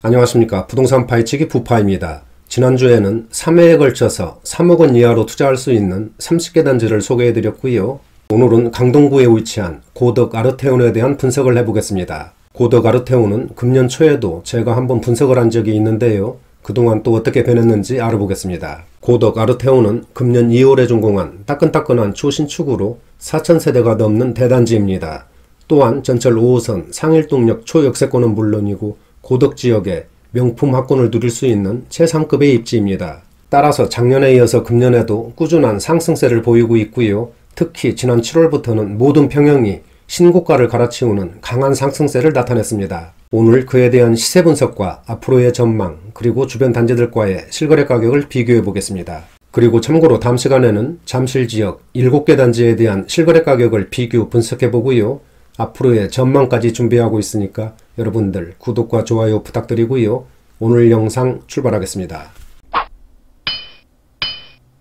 안녕하십니까. 부동산 파헤치기 부파입니다. 지난주에는 3회에 걸쳐서 3억 원 이하로 투자할 수 있는 30개 단지를 소개해드렸고요. 오늘은 강동구에 위치한 고덕 아르테온에 대한 분석을 해보겠습니다. 고덕 아르테온은 금년 초에도 제가 한번 분석을 한 적이 있는데요. 그동안 또 어떻게 변했는지 알아보겠습니다. 고덕 아르테온은 금년 2월에 준공한 따끈따끈한 초신축으로 4,000세대가 넘는 대단지입니다. 또한 전철 5호선 상일동역 초역세권은 물론이고 고덕 지역에 명품 학군을 누릴 수 있는 최상급의 입지입니다. 따라서 작년에 이어서 금년에도 꾸준한 상승세를 보이고 있고요. 특히 지난 7월부터는 모든 평형이 신고가를 갈아치우는 강한 상승세를 나타냈습니다. 오늘 그에 대한 시세 분석과 앞으로의 전망, 그리고 주변 단지들과의 실거래 가격을 비교해 보겠습니다. 그리고 참고로 다음 시간에는 잠실 지역 7개 단지에 대한 실거래 가격을 비교 분석해 보고요. 앞으로의 전망까지 준비하고 있으니까 여러분들 구독과 좋아요 부탁드리고요. 오늘 영상 출발하겠습니다.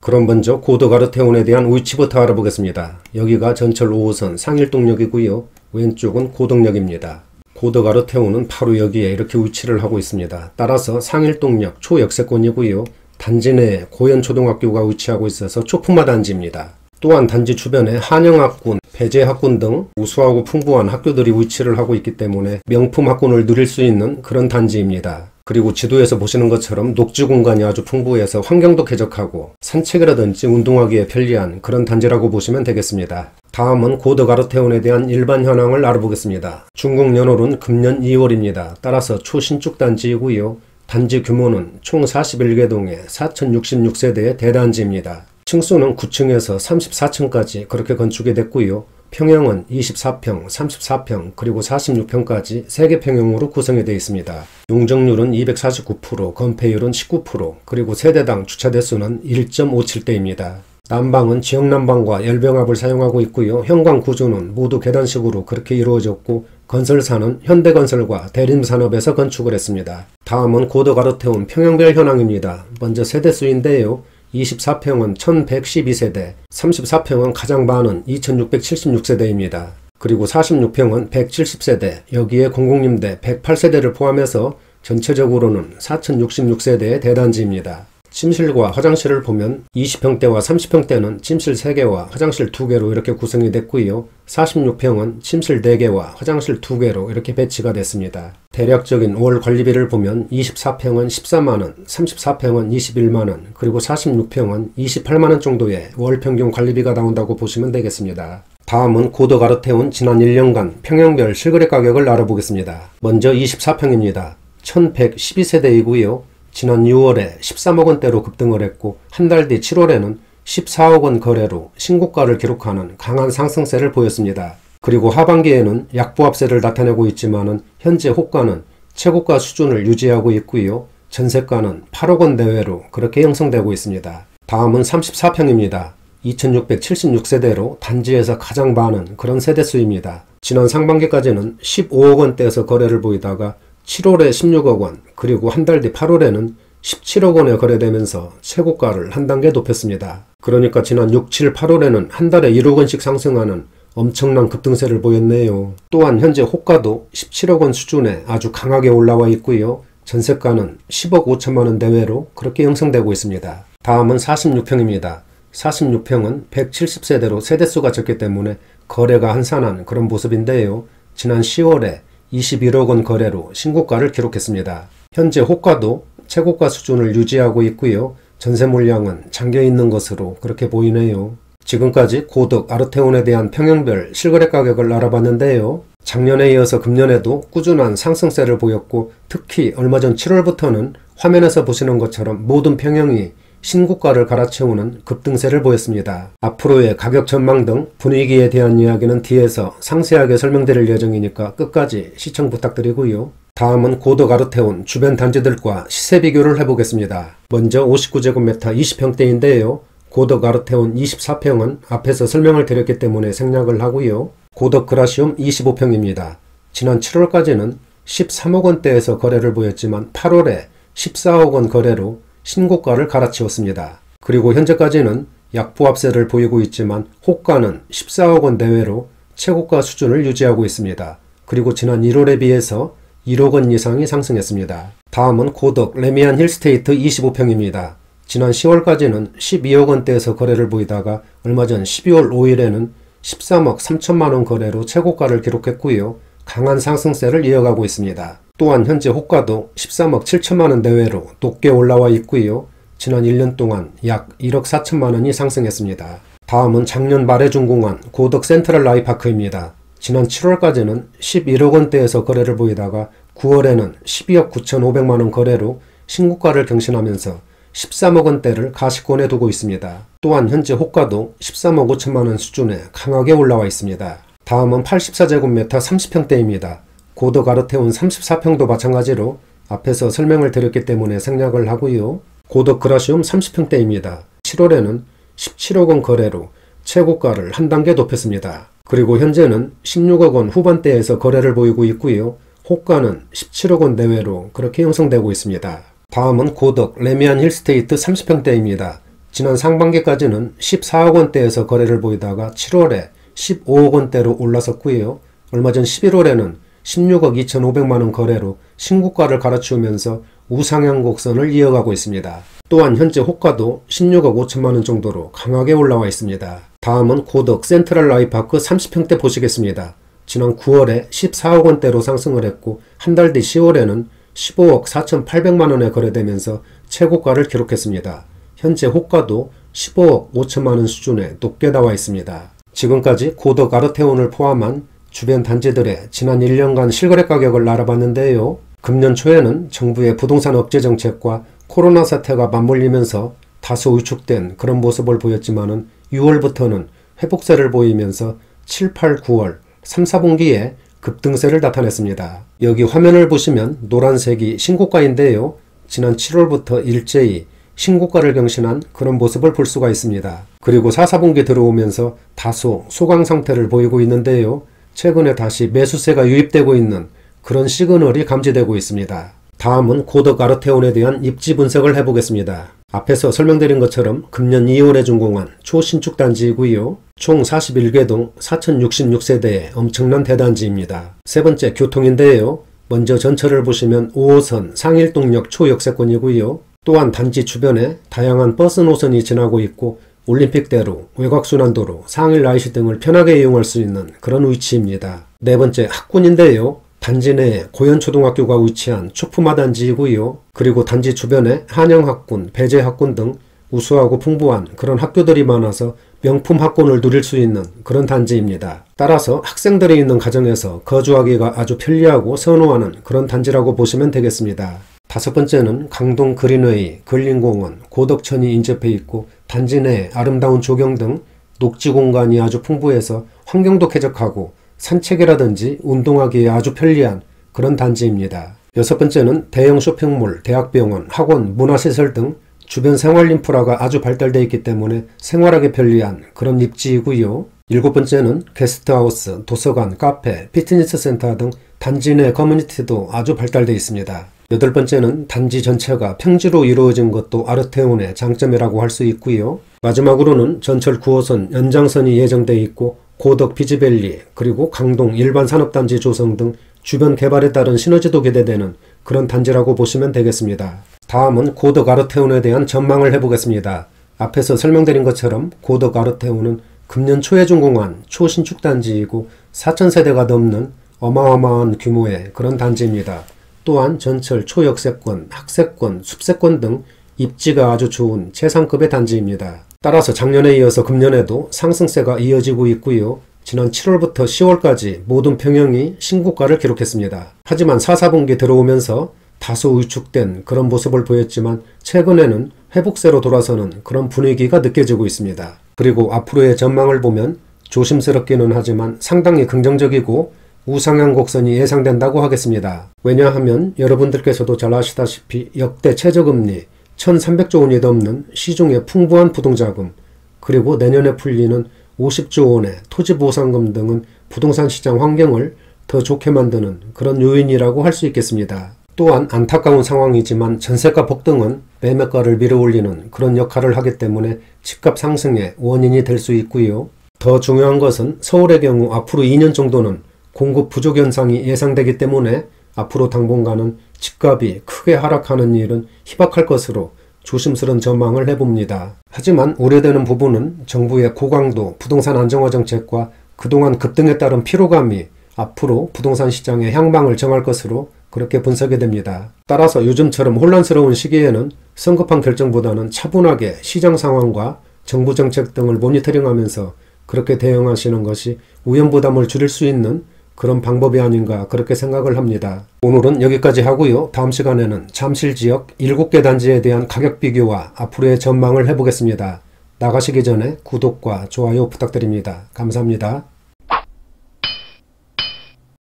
그럼 먼저 고덕 아르테온에 대한 위치부터 알아보겠습니다. 여기가 전철 5호선 상일동역이고요. 왼쪽은 고덕역입니다. 고덕 아르테온은 바로 여기에 이렇게 위치를 하고 있습니다. 따라서 상일동역 초역세권이고요. 단지 내에 고현초등학교가 위치하고 있어서 초품화 단지입니다. 또한 단지 주변에 한영학군, 배재학군 등 우수하고 풍부한 학교들이 위치를 하고 있기 때문에 명품 학군을 누릴 수 있는 그런 단지입니다. 그리고 지도에서 보시는 것처럼 녹지 공간이 아주 풍부해서 환경도 쾌적하고 산책이라든지 운동하기에 편리한 그런 단지라고 보시면 되겠습니다. 다음은 고덕 아르테온에 대한 일반 현황을 알아보겠습니다. 중국 연월은 금년 2월입니다. 따라서 초신축 단지이고요. 단지 규모는 총 41개 동의 4,066세대의 대단지입니다. 층수는 9층에서 34층까지 그렇게 건축이 됐고요. 평형은 24평, 34평, 그리고 46평까지 3개 평형으로 구성이 되어 있습니다. 용적률은 249%, 건폐율은 19%, 그리고 세대당 주차 대수는 1.57대입니다. 난방은 지역난방과 열병합을 사용하고 있고요. 현관 구조는 모두 계단식으로 그렇게 이루어졌고 건설사는 현대건설과 대림산업에서 건축을 했습니다. 다음은 고덕 아르테온 평형별 현황입니다. 먼저 세대수인데요. 24평은 1112세대, 34평은 가장 많은 2676세대입니다. 그리고 46평은 170세대, 여기에 공공임대 108세대를 포함해서 전체적으로는 4066세대의 대단지입니다. 침실과 화장실을 보면 20평대와 30평대는 침실 3개와 화장실 2개로 이렇게 구성이 됐고요. 46평은 침실 4개와 화장실 2개로 이렇게 배치가 됐습니다. 대략적인 월 관리비를 보면 24평은 14만원, 34평은 21만원, 그리고 46평은 28만원 정도의 월 평균 관리비가 나온다고 보시면 되겠습니다. 다음은 고덕 아르테온 지난 1년간 평형별 실거래 가격을 알아보겠습니다. 먼저 24평입니다. 1112세대이고요. 지난 6월에 13억원대로 급등을 했고 한 달 뒤 7월에는 14억원 거래로 신고가를 기록하는 강한 상승세를 보였습니다. 그리고 하반기에는 약보합세를 나타내고 있지만은 현재 호가는 최고가 수준을 유지하고 있고요. 전세가는 8억원 내외로 그렇게 형성되고 있습니다. 다음은 34평입니다. 2676세대로 단지에서 가장 많은 그런 세대수입니다. 지난 상반기까지는 15억원대에서 거래를 보이다가 7월에 16억원, 그리고 한 달 뒤 8월에는 17억원에 거래되면서 최고가를 한 단계 높였습니다. 그러니까 지난 6, 7, 8월에는 한 달에 1억원씩 상승하는 엄청난 급등세를 보였네요. 또한 현재 호가도 17억원 수준에 아주 강하게 올라와 있고요. 전세가는 10억 5천만원 내외로 그렇게 형성되고 있습니다. 다음은 46평입니다. 46평은 170세대로 세대수가 적기 때문에 거래가 한산한 그런 모습인데요. 지난 10월에 21억원 거래로 신고가를 기록했습니다. 현재 호가도 최고가 수준을 유지하고 있고요. 전세 물량은 잠겨있는 것으로 그렇게 보이네요. 지금까지 고덕 아르테온에 대한 평형별 실거래 가격을 알아봤는데요. 작년에 이어서 금년에도 꾸준한 상승세를 보였고 특히 얼마 전 7월부터는 화면에서 보시는 것처럼 모든 평형이 신고가를 갈아치우는 급등세를 보였습니다. 앞으로의 가격 전망 등 분위기에 대한 이야기는 뒤에서 상세하게 설명드릴 예정이니까 끝까지 시청 부탁드리고요. 다음은 고덕 아르테온 주변 단지들과 시세 비교를 해보겠습니다. 먼저 59제곱미터 20평대인데요. 고덕 아르테온 24평은 앞에서 설명을 드렸기 때문에 생략을 하고요. 고덕 그라시움 25평입니다. 지난 7월까지는 13억원대에서 거래를 보였지만 8월에 14억원 거래로 신고가를 갈아치웠습니다. 그리고 현재까지는 약보합세를 보이고 있지만 호가는 14억원 내외로 최고가 수준을 유지하고 있습니다. 그리고 지난 1월에 비해서 1억원 이상이 상승했습니다. 다음은 고덕 레미안 힐스테이트 25평입니다. 지난 10월까지는 12억 원대에서 거래를 보이다가 얼마 전 12월 5일에는 13억 3천만 원 거래로 최고가를 기록했고요. 강한 상승세를 이어가고 있습니다. 또한 현재 호가도 13억 7천만 원 내외로 높게 올라와 있고요. 지난 1년 동안 약 1억 4천만 원이 상승했습니다. 다음은 작년 말에 준공한 고덕 센트럴 라이파크입니다. 지난 7월까지는 11억 원대에서 거래를 보이다가 9월에는 12억 9,500만 원 거래로 신고가를 경신하면서 13억 원대를 가시권에 두고 있습니다. 또한 현재 호가도 13억 5천만 원 수준에 강하게 올라와 있습니다. 다음은 84제곱미터 30평대입니다. 고덕 아르테온 34평도 마찬가지로 앞에서 설명을 드렸기 때문에 생략을 하고요. 고덕 그라시움 30평대입니다. 7월에는 17억 원 거래로 최고가를 한 단계 높였습니다. 그리고 현재는 16억 원 후반대에서 거래를 보이고 있고요. 호가는 17억 원 내외로 그렇게 형성되고 있습니다. 다음은 고덕 레미안 힐스테이트 30평대입니다. 지난 상반기까지는 14억 원대에서 거래를 보이다가 7월에 15억 원대로 올라섰고요. 얼마 전 11월에는 16억 2,500만 원 거래로 신고가를 갈아치우면서 우상향 곡선을 이어가고 있습니다. 또한 현재 호가도 16억 5천만 원 정도로 강하게 올라와 있습니다. 다음은 고덕 센트럴 라이파크 30평대 보시겠습니다. 지난 9월에 14억 원대로 상승을 했고 한 달 뒤 10월에는 15억 4,800만 원에 거래되면서 최고가를 기록했습니다. 현재 호가도 15억 5천만 원 수준에 높게 나와 있습니다. 지금까지 고덕 아르테온을 포함한 주변 단지들의 지난 1년간 실거래 가격을 알아봤는데요. 금년 초에는 정부의 부동산 억제 정책과 코로나 사태가 맞물리면서 다소 위축된 그런 모습을 보였지만은 6월부터는 회복세를 보이면서 7, 8, 9월 3, 4분기에 급등세를 나타냈습니다. 여기 화면을 보시면 노란색이 신고가인데요. 지난 7월부터 일제히 신고가를 경신한 그런 모습을 볼 수가 있습니다. 그리고 4, 4분기 들어오면서 다소 소강 상태를 보이고 있는데요. 최근에 다시 매수세가 유입되고 있는 그런 시그널이 감지되고 있습니다. 다음은 고덕 아르테온에 대한 입지 분석을 해보겠습니다. 앞에서 설명드린 것처럼 금년 2월에 준공한 초신축 단지이고요. 총 41개동 4,066세대의 엄청난 대단지입니다. 세 번째 교통인데요. 먼저 전철을 보시면 5호선 상일동역 초역세권이고요. 또한 단지 주변에 다양한 버스 노선이 지나고 있고 올림픽대로, 외곽순환도로, 상일IC 등을 편하게 이용할 수 있는 그런 위치입니다. 네 번째 학군인데요. 단지 내에 고현초등학교가 위치한 초품화 단지이고요. 그리고 단지 주변에 한영학군, 배재학군 등 우수하고 풍부한 그런 학교들이 많아서 명품 학군을 누릴 수 있는 그런 단지입니다. 따라서 학생들이 있는 가정에서 거주하기가 아주 편리하고 선호하는 그런 단지라고 보시면 되겠습니다. 다섯 번째는 강동 그린웨이, 근린공원, 고덕천이 인접해 있고 단지 내에 아름다운 조경 등 녹지 공간이 아주 풍부해서 환경도 쾌적하고 산책이라든지 운동하기에 아주 편리한 그런 단지입니다. 여섯 번째는 대형 쇼핑몰, 대학병원, 학원, 문화시설 등 주변 생활 인프라가 아주 발달되어 있기 때문에 생활하기 편리한 그런 입지이고요. 일곱 번째는 게스트하우스, 도서관, 카페, 피트니스 센터 등 단지 내 커뮤니티도 아주 발달되어 있습니다. 여덟 번째는 단지 전체가 평지로 이루어진 것도 아르테온의 장점이라고 할 수 있고요. 마지막으로는 전철 9호선 연장선이 예정되어 있고 고덕 비즈밸리 그리고 강동 일반 산업단지 조성 등 주변 개발에 따른 시너지도 기대되는 그런 단지라고 보시면 되겠습니다. 다음은 고덕 아르테온에 대한 전망을 해보겠습니다. 앞에서 설명드린 것처럼 고덕 아르테온은 금년 초에 준공한 초신축 단지이고 4,000세대가 넘는 어마어마한 규모의 그런 단지입니다. 또한 전철 초역세권, 학세권, 숲세권 등 입지가 아주 좋은 최상급의 단지입니다. 따라서 작년에 이어서 금년에도 상승세가 이어지고 있고요. 지난 7월부터 10월까지 모든 평형이 신고가를 기록했습니다. 하지만 4, 4분기 들어오면서 다소 위축된 그런 모습을 보였지만 최근에는 회복세로 돌아서는 그런 분위기가 느껴지고 있습니다. 그리고 앞으로의 전망을 보면 조심스럽기는 하지만 상당히 긍정적이고 우상향 곡선이 예상된다고 하겠습니다. 왜냐하면 여러분들께서도 잘 아시다시피 역대 최저금리 1,300조 원이 넘는 시중의 풍부한 부동자금 그리고 내년에 풀리는 50조 원의 토지보상금 등은 부동산 시장 환경을 더 좋게 만드는 그런 요인이라고 할 수 있겠습니다. 또한 안타까운 상황이지만 전세가 폭등은 매매가를 밀어올리는 그런 역할을 하기 때문에 집값 상승의 원인이 될 수 있고요. 더 중요한 것은 서울의 경우 앞으로 2년 정도는 공급 부족 현상이 예상되기 때문에 앞으로 당분간은 집값이 크게 하락하는 일은 희박할 것으로 조심스런 전망을 해봅니다. 하지만 우려되는 부분은 정부의 고강도 부동산 안정화 정책과 그동안 급등에 따른 피로감이 앞으로 부동산 시장의 향방을 정할 것으로 그렇게 분석이 됩니다. 따라서 요즘처럼 혼란스러운 시기에는 성급한 결정보다는 차분하게 시장 상황과 정부 정책 등을 모니터링하면서 그렇게 대응하시는 것이 위험부담을 줄일 수 있는 그런 방법이 아닌가 그렇게 생각을 합니다. 오늘은 여기까지 하고요. 다음 시간에는 잠실 지역 7개 단지에 대한 가격 비교와 앞으로의 전망을 해보겠습니다. 나가시기 전에 구독과 좋아요 부탁드립니다. 감사합니다.